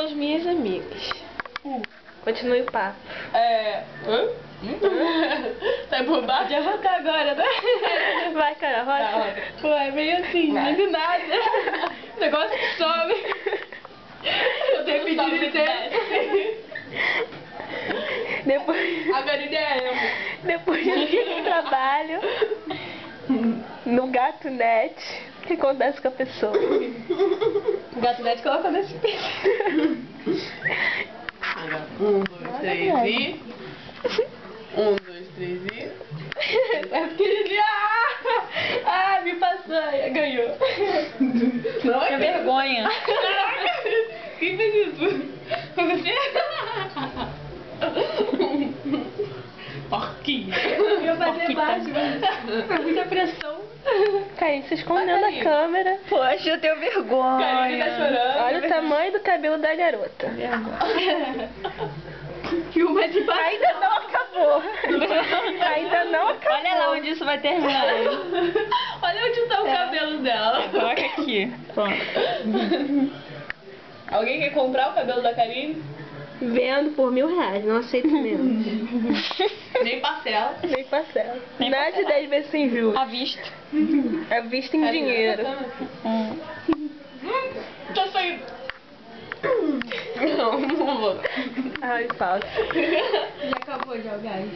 as minhas amigas. Continue o papo. Tá bobagem? Já vou estar agora, né? Vai, cara, roda. Pô, é meio assim, não do nada. O negócio que some. Eu tenho que pedir licença. Agora Depois eu trabalho no Gato.net. O que acontece com a pessoa? O Gato.net coloca nesse peso. 1, 2, 3 e... 1, 2, 3 e... É pequenininho. Me passou. Ganhou. Não é que vergonha. Quem fez isso? Foi você? Porquinho. Eu fazer baixo, mas muita pressão. Caí se escondendo na câmera. Poxa, eu tenho vergonha. Carinha tá chorando. Olha o tamanho do cabelo da garota. Filma de baixo. Ainda não acabou. Ainda não acabou. Olha lá onde isso vai terminar. Olha onde tá o cabelo dela. Coloca aqui. Pronto. Alguém quer comprar o cabelo da Karine? Vendo por R$1.000, não aceito menos. Nem parcela. Nem parcela. Nem Nada de parcela. 10 vezes sem juros. À vista. É vista em dinheiro. Tá saindo. Não vou. Ai, falso. Já acabou já o gás.